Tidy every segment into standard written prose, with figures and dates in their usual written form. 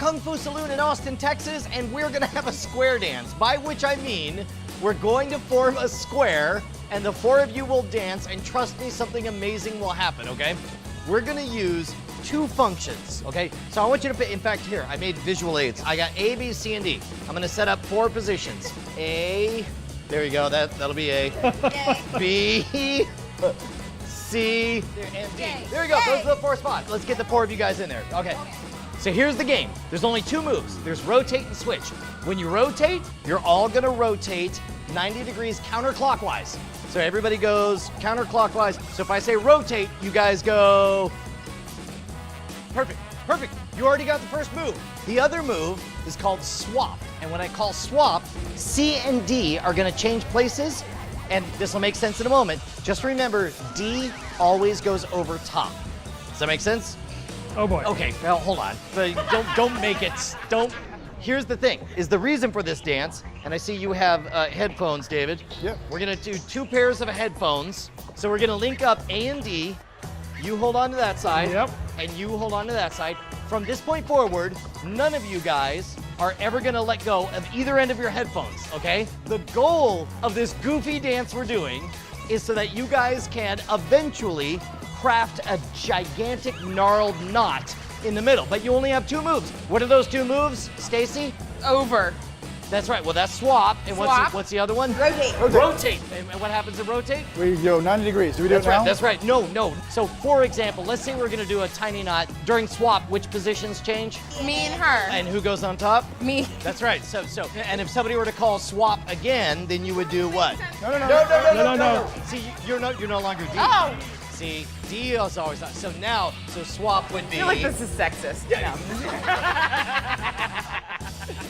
Kung Fu Saloon in Austin, Texas, and we're gonna have a square dance, by which I mean we're going to form a square, and the 4 of you will dance, and trust me, something amazing will happen, okay? We're gonna use 2 functions, okay? So I want you to put, in fact, here, I made visual aids. I got A, B, C, and D. I'm gonna set up 4 positions. A, there you go, that'll be A. B, C, and D. There you go, those are the 4 spots. Let's get the 4 of you guys in there, okay. So here's the game. There's only 2 moves. There's rotate and switch. When you rotate, you're all gonna rotate 90 degrees counterclockwise. So everybody goes counterclockwise. So if I say rotate, you guys go. Perfect, perfect. You already got the first move. The other move is called swap. And when I call swap, C and D are gonna change places, and this will make sense in a moment. Just remember, D always goes over top. Does that make sense? Oh boy. Okay, well, hold on. But don't make it, Here's the thing, is the reason for this dance, and I see you have headphones, David. Yep. We're gonna do 2 pairs of headphones. So we're gonna link up A and D. You hold on to that side. Yep. And you hold on to that side. From this point forward, none of you guys are ever gonna let go of either end of your headphones, okay? The goal of this goofy dance we're doing is so that you guys can eventually craft a gigantic gnarled knot in the middle, but you only have 2 moves. What are those 2 moves, Stacy? Over. That's right, well that's swap, and Swap. what's the other one? Rotate. Rotate, and what happens in rotate? We go 90 degrees. Do we do it now? That's right, no. So for example, let's say we're gonna do a tiny knot. During swap, which positions change? Me and her. And who goes on top? Me. That's right, so, and if somebody were to call swap again, then you would do what? No. See, you're no longer D. Oh. See, D is always on. So now, swap would be. I feel like this is sexist. Yeah.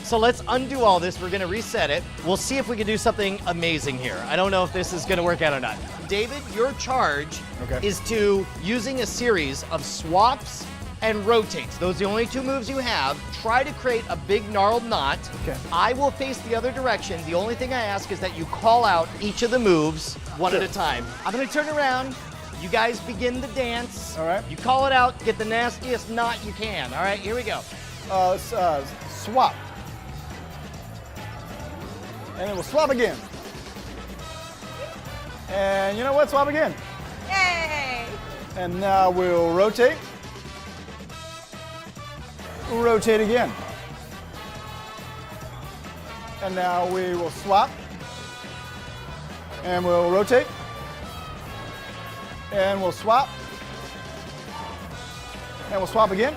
So let's undo all this. We're gonna reset it. We'll see if we can do something amazing here. I don't know if this is gonna work out or not. David, your charge is to, using a series of swaps and rotates. Those are the only 2 moves you have. Try to create a big gnarled knot. Okay. I will face the other direction. The only thing I ask is that you call out each of the moves one at a time. I'm gonna turn around. You guys begin the dance. All right. You call it out, get the nastiest knot you can. All right, here we go. Swap. And then we'll swap again. And you know what? Swap again. Yay! And now we'll rotate. Rotate again. And now we will swap. And we'll rotate. And we'll swap. And we'll swap again.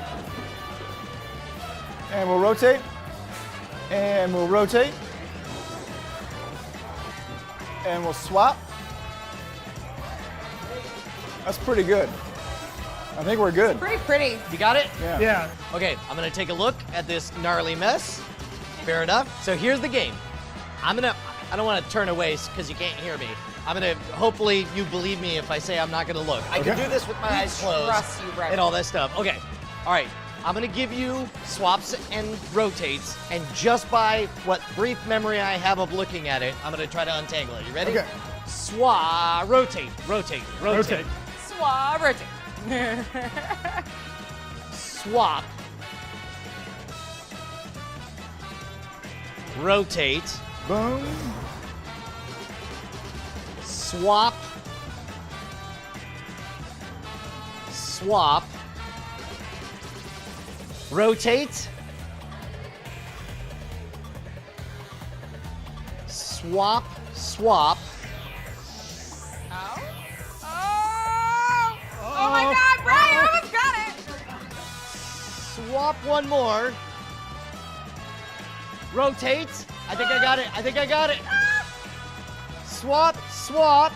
And we'll rotate. And we'll rotate. And we'll swap. That's pretty good. I think we're good. Pretty pretty. You got it? Yeah. Okay, I'm gonna take a look at this gnarly mess. Fair enough. So here's the game. I don't wanna turn away because you can't hear me. Hopefully you believe me if I say I'm not gonna look. I can do this with my eyes closed trust you, Brett. and all that stuff. Okay, all right. I'm gonna give you swaps and rotates, and just by what brief memory I have of looking at it, I'm gonna try to untangle it. You ready? Okay. Rotate. Rotate. Swap. Rotate. Swap. Rotate. Boom. Swap. Swap. Rotate. Swap. Swap. Oh. Oh. Oh my God, Brett, you almost got it. Swap one more. Rotate. I think I got it. Swap. Swap.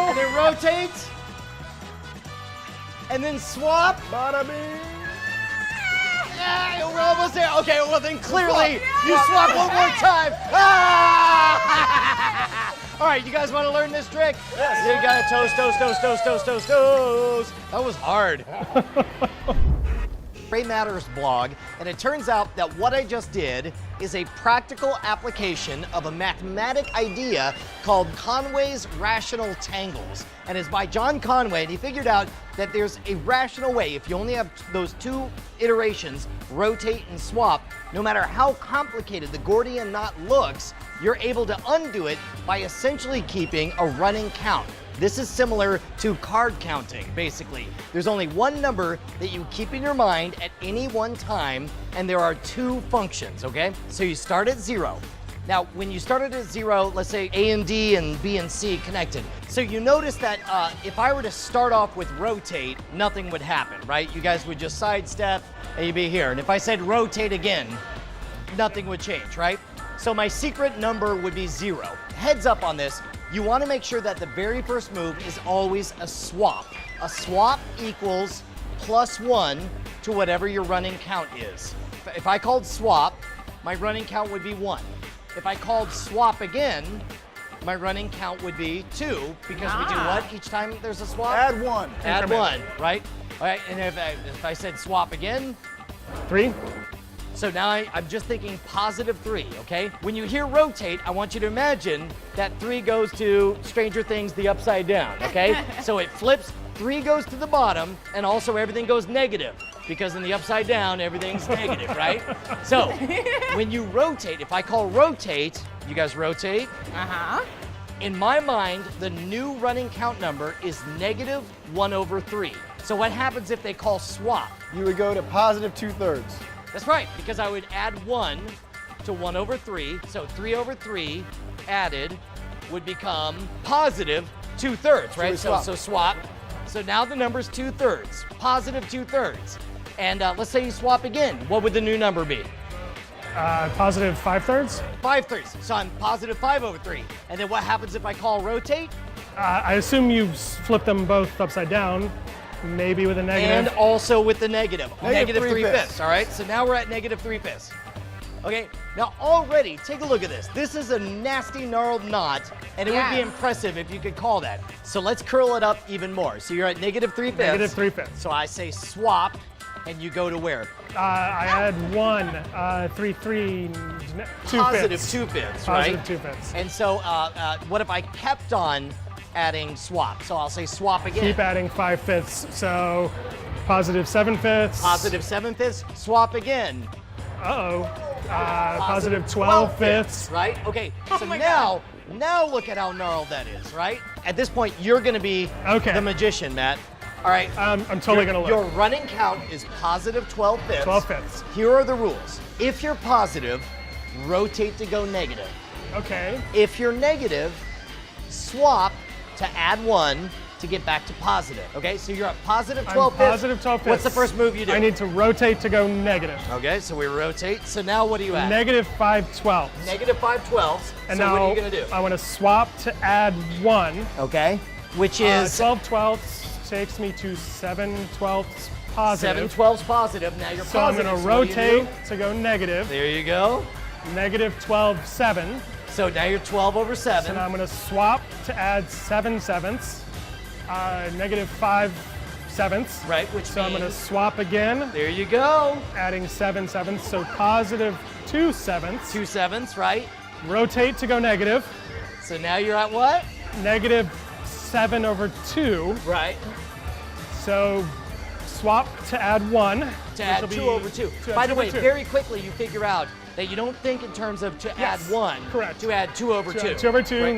And then rotate. And then swap. Bada bing. Yeah, we're almost there. Okay, well then clearly you swap one more time. Ah! All right, you guys want to learn this trick? Yes. You got to toast. That was hard. Gray Matters blog, and it turns out that what I just did is a practical application of a mathematic idea called Conway's rational tangles. And it's by John Conway, and he figured out that there's a rational way, if you only have those two iterations, rotate and swap, no matter how complicated the Gordian knot looks, you're able to undo it by essentially keeping a running count. This is similar to card counting, basically. There's only one number that you keep in your mind at any one time, and there are two functions, okay? So you start at 0. Now, when you started at 0, let's say A and D and B and C connected. So you notice that if I were to start off with rotate, nothing would happen, right? You guys would just sidestep and you'd be here. And if I said rotate again, nothing would change, right? So my secret number would be 0. Heads up on this, you want to make sure that the very first move is always a swap. A swap equals +1 to whatever your running count is. If I called swap, my running count would be 1. If I called swap again, my running count would be 2, because we do what each time there's a swap? Add 1. Add 1, right? All right, and if I said swap again, 3. so now I'm just thinking +3, okay? When you hear rotate, I want you to imagine that 3 goes to Stranger Things, the upside down, okay? So it flips, 3 goes to the bottom, and also everything goes negative, because in the upside down, everything's negative, right? So when you rotate, if I call rotate, you guys rotate. Uh-huh. In my mind, the new running count number is -1/3. So what happens if they call swap? You would go to +2/3. That's right, because I would add 1 to 1/3, so 3/3 added would become +2/3, right? we swap. So swap. So now the number's 2/3, +2/3. And let's say you swap again. What would the new number be? +5/3. 5/3. So I'm +5/3. And then what happens if I call rotate? I assume you flip them both upside down, maybe with a negative. And also with the negative. Negative 3/5, all right? So now we're at -3/5. Okay, now already, take a look at this. This is a nasty, gnarled knot, and it would be Yes. impressive if you could call that. So let's curl it up even more. So you're at -3/5. -3/5. So I say swap, and you go to where? I add 1, 3, 2 Positive fifths. 2/5, right? Positive 2 fifths. And so what if I kept on adding swap? So I'll say swap again. Keep adding 5/5, so +7 fifths. +7/5, swap again. Uh-oh. +12 fifths. Right? Okay, so my now look at how gnarled that is, right? At this point, you're gonna be Okay. the magician, Matt. All right. I'm totally gonna look. Your running count is +12 fifths. 12 fifths. Here are the rules. If you're positive, rotate to go negative. Okay. If you're negative, swap to add 1 to get back to positive. Okay, so you're at +12 I'm fifths. +12 fifths. What's the first move you do? I need to rotate to go negative. Okay, so we rotate. So now what do you add? -5/12. -5/12. And so now what are you gonna do? I want to swap to add 1. Okay, which is 12/12 takes me to 7/12 positive. 7/12 positive. Now you're So I'm positive. going to so what do you do? rotate to go negative. There you go. -12/7. So now you're 12/7. And I'm going to swap to add 7/7. -5/7. Right, which So I'm going to means- swap again, There you go. adding 7/7. So +2/7. 2/7, right? Rotate to go negative. So now you're at what? -7/2. Right. So swap to add 1. To add 2/2. By the way, very quickly you figure out that you don't think in terms of to add 1. correct. To add 2/2. 2/2, Right.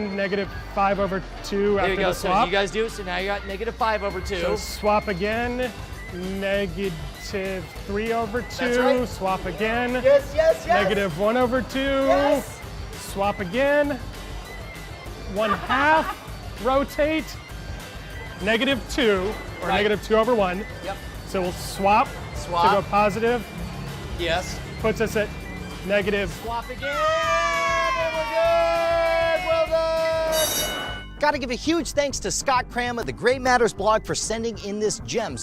-5/2 There after you go. the So swap. you guys do. So now you're at -5/2. So swap again, -3/2. That's right. Swap again, yes, yes, yes. -1/2. Yes. Swap again, 1/2. Rotate, -2 or Right. -2/1. Yep. So we'll swap Swap. to go positive. Yes. Puts us at negative. Swap again, and we're good. Well done. Got to give a huge thanks to Scott Cram of the Gray Matters blog for sending in this gem.